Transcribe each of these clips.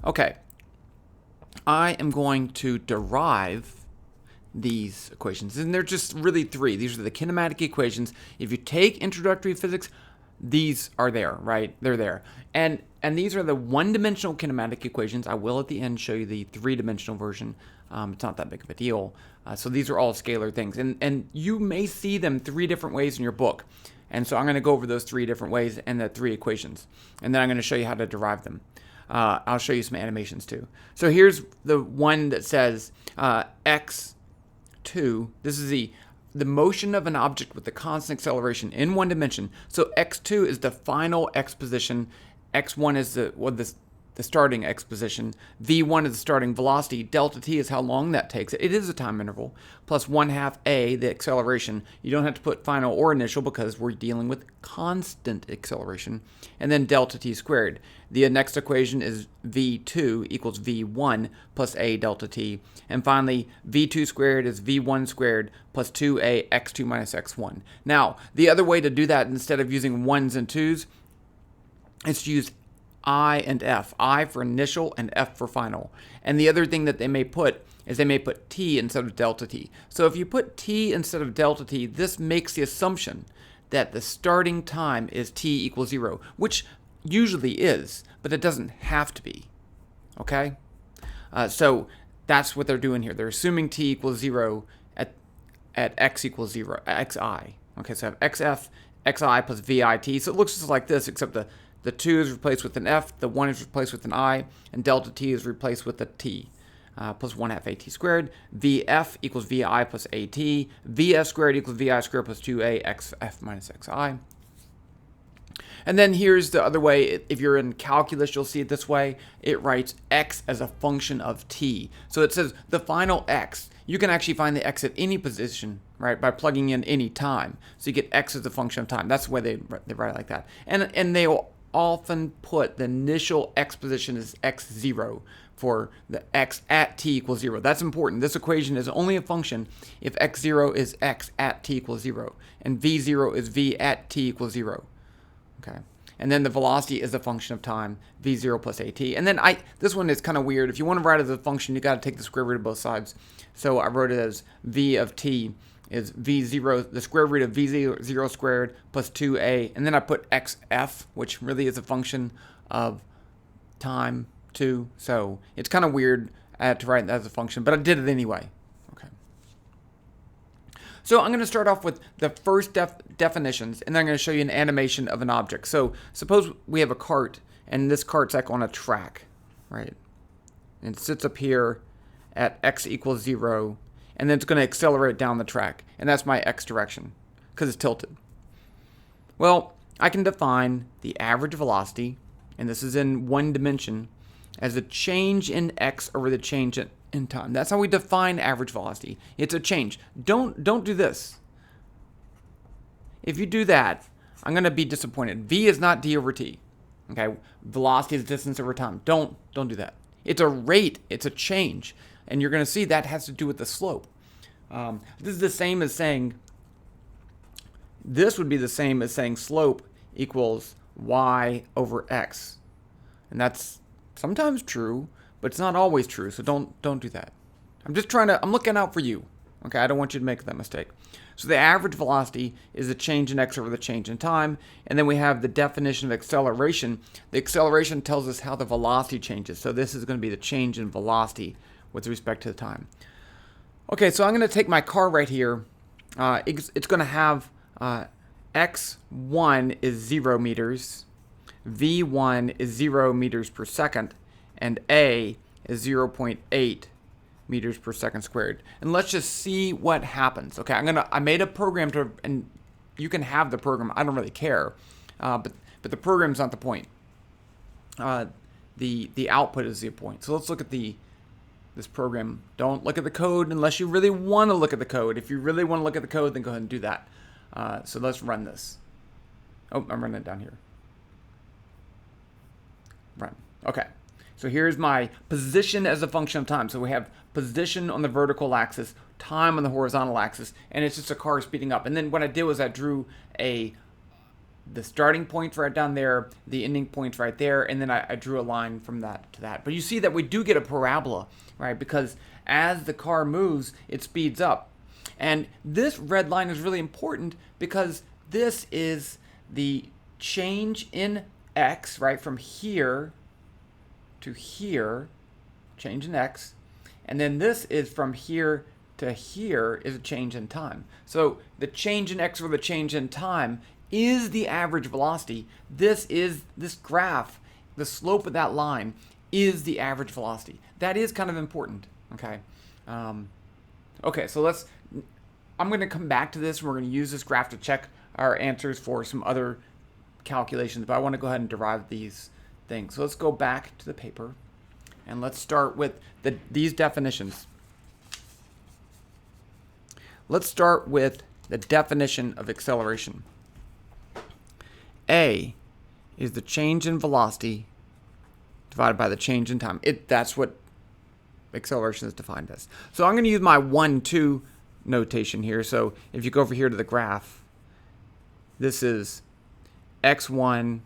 Okay, I am going to derive these equations, and they're just really three. These are the kinematic equations. If you take introductory physics, these are there, right? They're there. And these are the one-dimensional kinematic equations. I will at the end show you the three-dimensional version. It's not that big of a deal. So these are all scalar things. And you may see them three different ways in your book. And so I'm going to go over those three different ways and the three equations. And then I'm going to show you how to derive them. I'll show you some animations too. So here's the one that says x2. This is the motion of an object with a constant acceleration in one dimension. So x2 is the final x position. x1 is the starting x position. v1 is the starting velocity. Delta t is how long that takes. It is a time interval. Plus 1/2 a, the acceleration. You don't have to put final or initial because we're dealing with constant acceleration. And then delta t squared. The next equation is v2 equals v1 plus a delta t. And finally, v2 squared is v1 squared plus 2a x2 minus x1. Now, the other way to do that, instead of using 1s and 2s, is to use I and F. I for initial and F for final. And the other thing that they may put is they may put T instead of delta T. So if you put T instead of delta T, this makes the assumption that the starting time is T equals 0, which usually is, but it doesn't have to be. Okay? So that's what they're doing here. They're assuming T equals 0 at X equals 0, XI. Okay, so I have XF, XI plus VIT. So it looks just like this, except the 2 is replaced with an F, the 1 is replaced with an I, and delta T is replaced with a T, plus 1/2 AT squared. VF equals VI plus AT. VF squared equals VI squared plus 2A XF minus XI. And then here's the other way. If you're in calculus, you'll see it this way. It writes X as a function of T. So it says the final X. You can actually find the X at any position, right, by plugging in any time. So you get X as a function of time. That's the way they write it like that. And they will often put the initial X position as x0 for the X at T equals 0. That's important. This equation is only a function if x0 is X at T equals 0 and v0 is V at T equals 0. Okay. And then the velocity is a function of time, v0 plus at. And then this one is kind of weird. If you want to write it as a function, you got to take the square root of both sides. So I wrote it as v of t is v0, the square root of v0 squared plus 2a, and then I put xf, which really is a function of time too. So it's kind of weird to write that as a function, but I did it anyway. Okay. So I'm going to start off with the first definitions, and then I'm going to show you an animation of an object. So suppose we have a cart, and this cart's like on a track, right? And it sits up here at x equals 0, and then it's going to accelerate down the track. And that's my x direction, because it's tilted. Well, I can define the average velocity, and this is in one dimension, as a change in x over the change in time. That's how we define average velocity. It's a change. Don't do this. If you do that, I'm going to be disappointed. V is not d over t. Okay, velocity is distance over time. Don't do that. It's a rate. It's a change. And you're going to see that has to do with the slope. This is the same as saying, this would be the same as saying slope equals y over x. And that's sometimes true, but it's not always true. So don't do that. I'm looking out for you. Okay, I don't want you to make that mistake. So the average velocity is the change in x over the change in time. And then we have the definition of acceleration. The acceleration tells us how the velocity changes. So this is going to be the change in velocity with respect to the time. Okay, so I'm going to take my car right here. It's going to have x1 is 0 meters, v1 is 0 meters per second, and a is 0.8 meters per second squared. And let's just see what happens. Okay, I made a program and you can have the program. I don't really care, but the program's not the point. The output is the point. So let's look at this program. Don't look at the code unless you really want to look at the code. If you really want to look at the code, then go ahead and do that. So let's run this. Oh, I'm running it down here. Run. Okay. So here's my position as a function of time. So we have position on the vertical axis, time on the horizontal axis, and it's just a car speeding up. And then what I did was I drew a the starting point's right down there, the ending point's right there, and then I drew a line from that to that. But you see that we do get a parabola, right? Because as the car moves, it speeds up. And this red line is really important because this is the change in x, right, from here to here, change in x. And then this is from here to here is a change in time. So the change in x or the change in time is the average velocity. This graph, the slope of that line is the average velocity. That is kind of important, okay? Okay, so I'm going to come back to this. We're going to use this graph to check our answers for some other calculations, but I want to go ahead and derive these things. So let's go back to the paper, and let's start with these definitions. Let's start with the definition of acceleration. A is the change in velocity divided by the change in time. That's what acceleration is defined as. So I'm going to use my 1-2 notation here. So if you go over here to the graph, this is x1,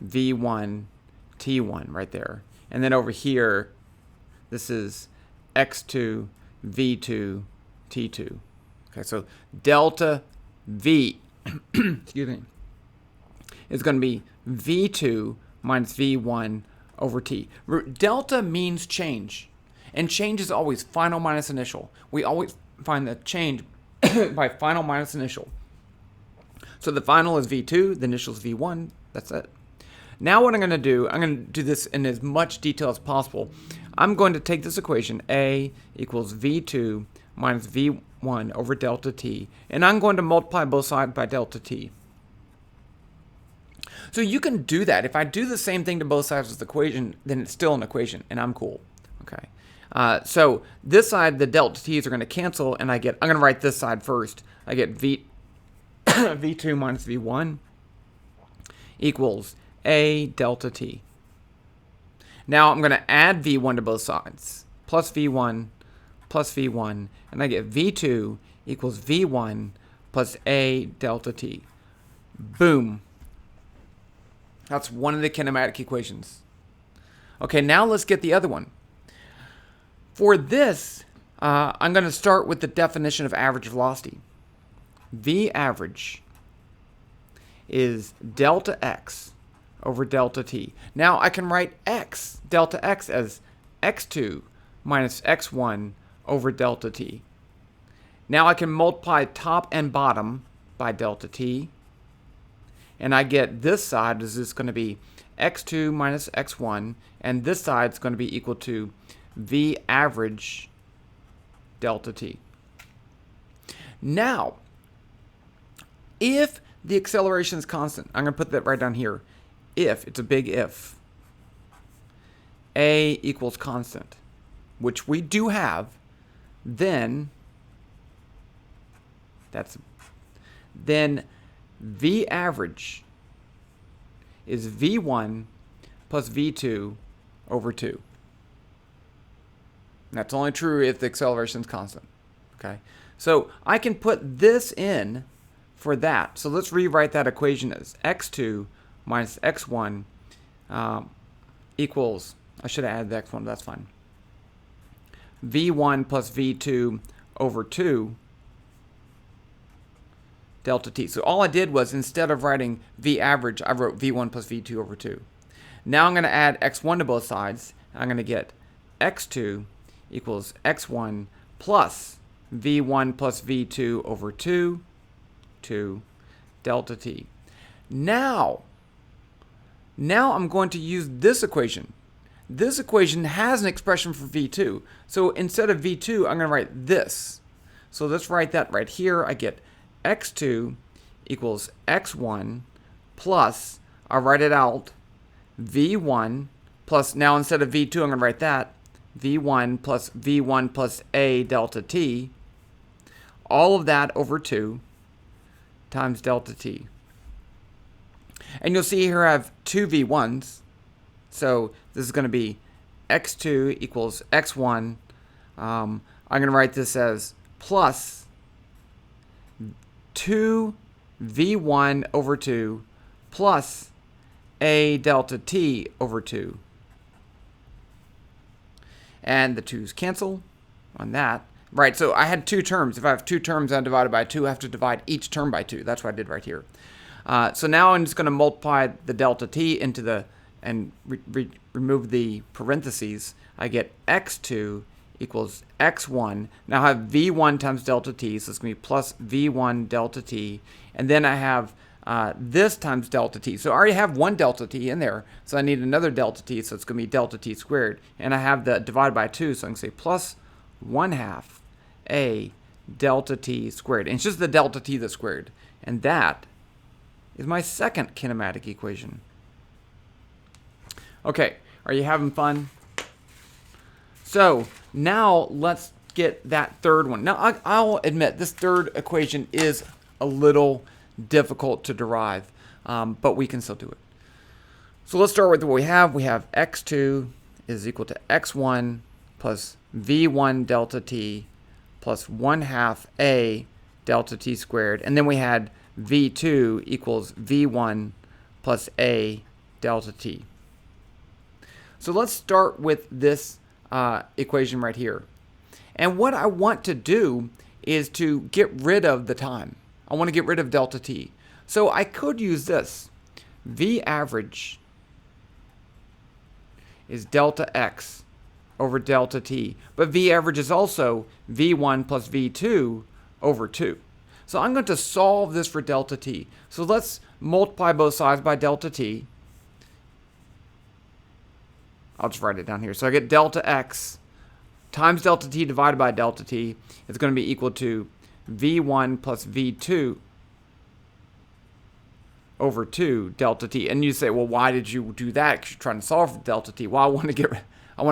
v1, t1 right there. And then over here, this is x2, v2, t2. Okay, so delta v, excuse me, is going to be v2 minus v1 over t. Delta means change, and change is always final minus initial. We always find the change by final minus initial. So the final is v2, the initial is v1, that's it. Now what I'm going to do this in as much detail as possible. I'm going to take this equation, a equals v2 minus v1 over delta t, and I'm going to multiply both sides by delta t. So you can do that. If I do the same thing to both sides of the equation, then it's still an equation, and I'm cool. Okay. So this side, the delta t's are going to cancel, and I'm going to write this side first. I get v2 minus v1 equals a delta t. Now I'm going to add v1 to both sides, plus v1, and I get v2 equals v1 plus a delta t. Boom. That's one of the kinematic equations. Okay, now let's get the other one. For this, I'm going to start with the definition of average velocity. V average is delta x over delta t. Now I can write delta x as x2 minus x1 over delta t. Now I can multiply top and bottom by delta t, and I get this side is just going to be x2 minus x1, and this side is going to be equal to v average delta t. Now, if the acceleration is constant, I'm going to put that right down here. If, it's a big if, a equals constant, which we do have, then v average is v1 plus v2 over 2. And that's only true if the acceleration is constant. Okay, so I can put this in for that. So let's rewrite that equation as x2 minus x1 equals, I should have added the x1, but that's fine, v1 plus v2 over 2 delta t. So all I did was, instead of writing v average, I wrote v1 plus v2 over 2. Now I'm going to add x1 to both sides. I'm going to get x2 equals x1 plus v1 plus v2 over 2 delta t. Now I'm going to use this equation. This equation has an expression for v2. So instead of v2, I'm going to write this. So let's write that right here. I get x2 equals x1 plus, I'll write it out, v1 plus, now instead of v2, I'm going to write that, v1 plus a delta t, all of that over 2 times delta t. And you'll see here I have two v1s. So this is going to be x2 equals x1. I'm going to write this as plus 2 v1 over 2 plus a delta t over 2. And the 2's cancel on that. Right, so I had two terms. If I have two terms and divided by 2, I have to divide each term by 2. That's what I did right here. So now I'm just going to multiply the delta t into the, and remove the parentheses. I get x2 equals x1. Now I have v1 times delta t, so it's going to be plus v1 delta t. And then I have this times delta t. So I already have one delta t in there, so I need another delta t, so it's going to be delta t squared. And I have the divided by 2, so I can say plus 1/2 a delta t squared. And it's just the delta t that's squared. And that is my second kinematic equation. Okay, are you having fun? So now let's get that third one. Now I'll admit this third equation is a little difficult to derive, but we can still do it. So let's start with what we have. We have x2 is equal to x1 plus v1 delta t plus 1/2 a delta t squared. And then we had v2 equals v1 plus a delta t. So let's start with this equation right here. And what I want to do is to get rid of the time. I want to get rid of delta t. So I could use this. V average is delta x over delta t. But V average is also V1 plus V2 over 2. So I'm going to solve this for delta t. So let's multiply both sides by delta t. I'll just write it down here. So I get delta x times delta t divided by delta t is going to be equal to V1 plus V2 over 2 delta t. And you say, well, why did you do that? Because you're trying to solve for delta t. Well, I want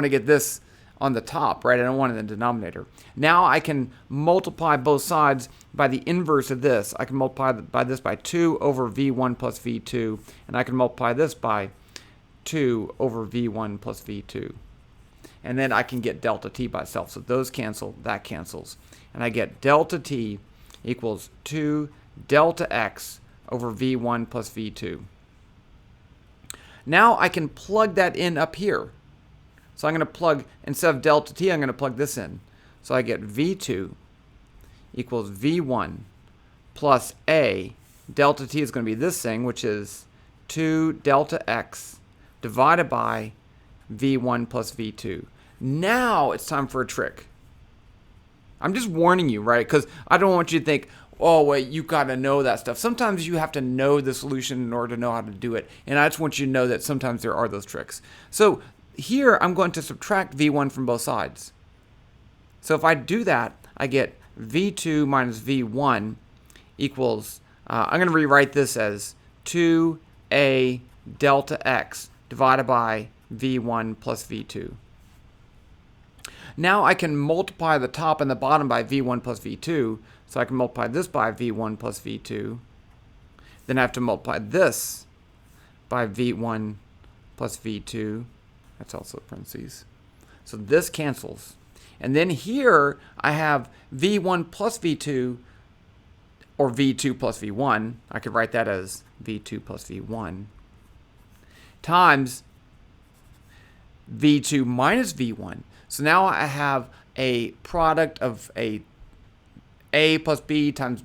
to get this on the top, right? I don't want it in the denominator. Now I can multiply both sides by the inverse of this. I can multiply by this by 2 over V1 plus V2, and I can multiply this by 2 over V1 plus V2. And then I can get delta t by itself. So those cancel, that cancels. And I get delta t equals 2 delta x over V1 plus V2. Now I can plug that in up here. So I'm going to plug, instead of delta t, I'm going to plug this in. So I get V2 equals V1 plus a. Delta t is going to be this thing, which is 2 delta x divided by V1 plus V2. Now it's time for a trick. I'm just warning you, right? Because I don't want you to think, oh, wait, you got to know that stuff. Sometimes you have to know the solution in order to know how to do it. And I just want you to know that sometimes there are those tricks. So here I'm going to subtract V1 from both sides. So if I do that, I get V2 minus V1 equals, I'm going to rewrite this as 2a delta x divided by V1 plus V2. Now I can multiply the top and the bottom by V1 plus V2. So I can multiply this by V1 plus V2. Then I have to multiply this by V1 plus V2. That's also parentheses. So this cancels. And then here I have V1 plus V2, or V2 plus V1. I could write that as V2 plus V1 times V2 minus V1. So now I have a product of a plus B times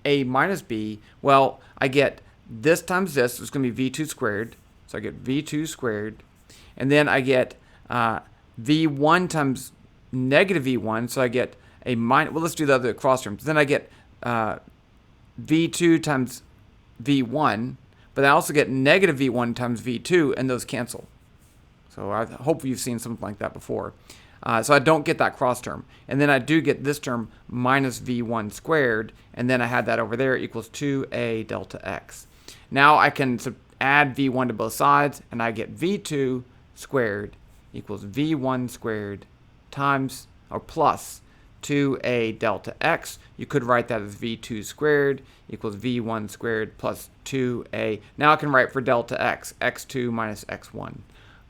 A minus B. Well, I get this times this. So it's going to be V2 squared. So I get V2 squared. And then I get V1 times negative V1. So I get a minus. Well, let's do the other cross terms. Then I get V2 times V1. But I also get negative V1 times V2, and those cancel. So I hope you've seen something like that before. So I don't get that cross term. And then I do get this term minus V1 squared. And then I had that over there equals 2a delta x. Now I can add V1 to both sides. And I get V2 squared equals V1 squared times, or plus 2a delta x. You could write that as V2 squared equals V1 squared plus 2a. Now I can write for delta x, x2 minus x1.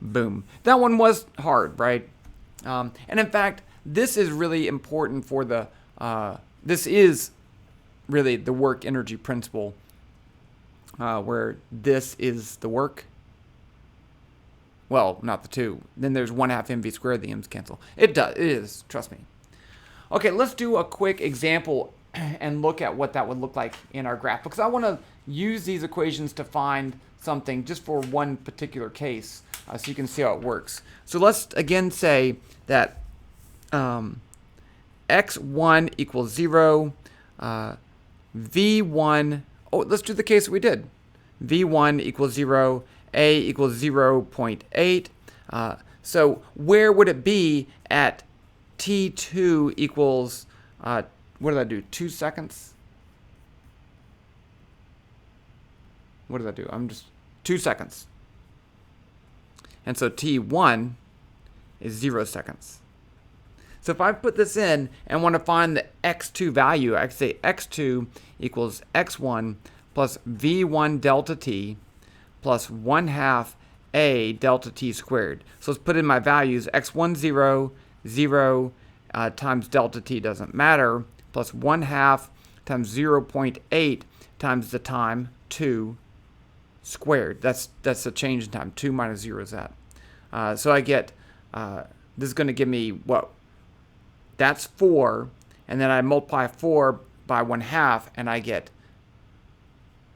Boom. That one was hard, right? And in fact, this is really important for this is really the work energy principle where this is the work. Well, not the 2. Then there's 1/2 mv squared. The m's cancel. It does. It is. Trust me. Okay, let's do a quick example and look at what that would look like in our graph, because I want to use these equations to find something just for one particular case, so you can see how it works. So let's again say that x1 equals 0, v1, let's do the case that we did. v1 equals 0, a equals 0.8. So where would it be at t2 equals, what did I do, 2 seconds? What did I do? I'm just 2 seconds. And so t1 is 0 seconds. So if I put this in and want to find the x2 value, I can say x2 equals x1 plus v1 delta t plus 1/2 a delta t squared. So let's put in my values. x1, 0, 0 times delta t doesn't matter, plus 1/2 times 0.8 times the time 2 squared. That's a change in time. 2 minus 0 is that. So I get, this is going to give me what? That's 4, and then I multiply 4 by 1/2, and I get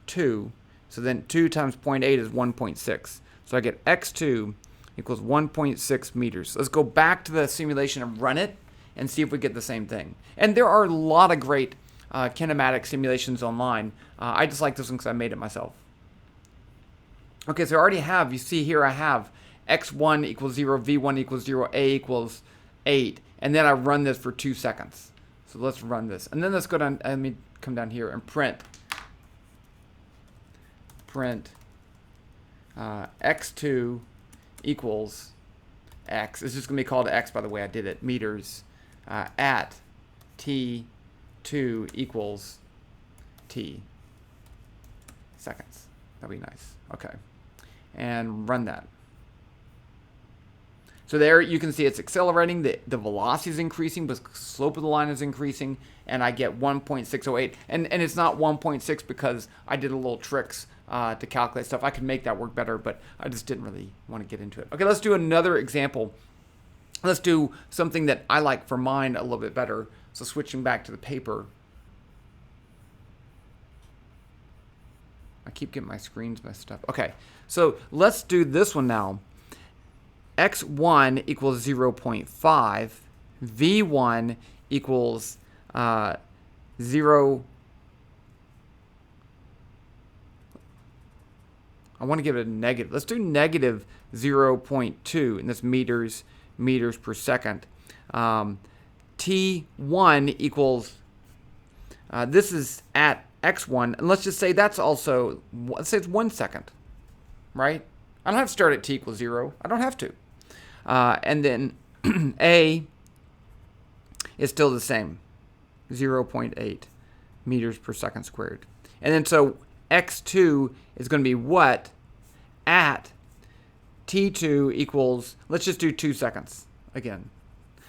2. So then 2 times 0.8 is 1.6. So I get x2 equals 1.6 meters. Let's go back to the simulation and run it and see if we get the same thing. And there are a lot of great kinematic simulations online. I just like this one because I made it myself. Okay, so I already have, you see here I have x1 equals 0, v1 equals 0, a equals 8. And then I run this for 2 seconds. So let's run this. And then let's go down, let me come down here and print x2 equals x. It's just going to be called x, by the way I did it, meters, at t2 equals t seconds. That'd be nice. Okay. And run that. So there you can see it's accelerating, the velocity is increasing, but the slope of the line is increasing, and I get 1.608. And it's not 1.6 because I did a little tricks to calculate stuff. I could make that work better, but I just didn't really want to get into it. Okay, let's do another example. Let's do something that I like for mine a little bit better. So switching back to the paper. I keep getting my screens messed up. Okay, so let's do this one now. x1 equals 0.5, v1 equals 0. I want to give it a negative. Let's do negative 0.2, and that's meters per second. T1 equals, this is at x1, and let's just say that's also, let's say it's 1 second, right? I don't have to start at t equals 0. I don't have to. And then a is still the same, 0.8 meters per second squared. And then so x2 is going to be what at t2 equals, let's just do 2 seconds again.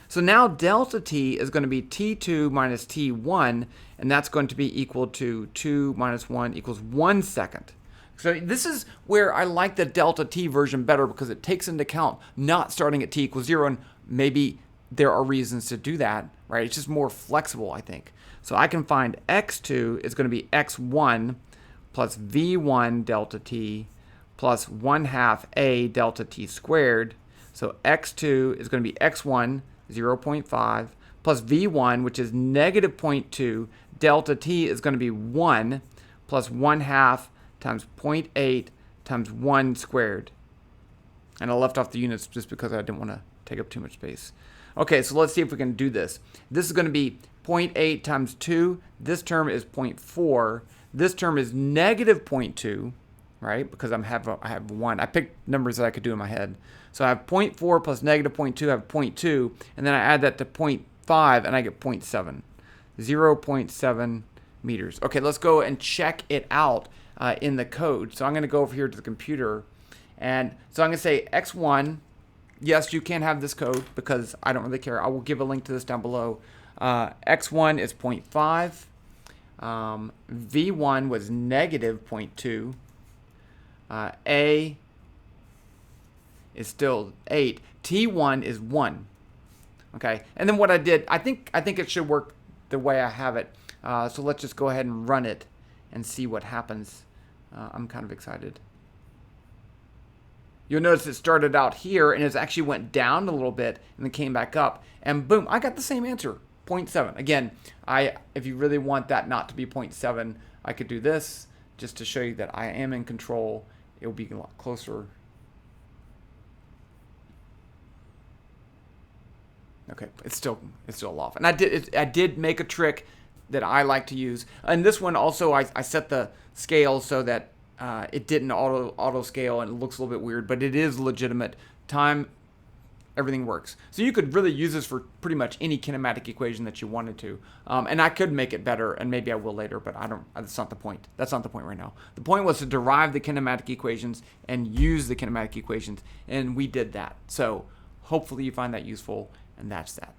So now delta t is going to be t2 minus t1, and that's going to be equal to 2 minus 1 equals 1 second. So this is where I like the delta t version better because it takes into account not starting at t equals 0, and maybe there are reasons to do that, right? It's just more flexible, I think. So I can find x2 is going to be x1 plus v1 delta t plus 1/2 a delta t squared. So x2 is going to be x1, 0.5, plus v1, which is negative 0.2. Delta t is going to be 1 plus 1/2 times 0.8 times 1 squared. And I left off the units just because I didn't want to take up too much space. Okay, so let's see if we can do this. This is going to be 0.8 times 2. This term is 0.4. This term is negative 0.2, right? Because I have 1. I picked numbers that I could do in my head. So I have 0.4 plus negative 0.2, I have 0.2. And then I add that to 0.5, and I get 0.7. 0.7 meters. Okay, let's go and check it out in the code. So I'm going to go over here to the computer, and so I'm going to say x1. Yes, you can have this code because I don't really care. I will give a link to this down below. x1 is 0.5. V1 was negative 0.2. A is still 8. T1 is 1. Okay, and then what I did, I think it should work the way I have it. So let's just go ahead and run it and see what happens. I'm kind of excited. You'll notice it started out here and it actually went down a little bit and then came back up. And boom, I got the same answer, 0.7. Again, if you really want that not to be 0.7, I could do this just to show you that I am in control. It will be a lot closer. Okay, it's still off. And I did make a trick that I like to use. And this one also, I set the scale so that it didn't auto scale and it looks a little bit weird, but it is legitimate. Time, everything works. So you could really use this for pretty much any kinematic equation that you wanted to. And I could make it better, and maybe I will later, but that's not the point. That's not the point right now. The point was to derive the kinematic equations and use the kinematic equations, and we did that. So hopefully you find that useful, and that's that.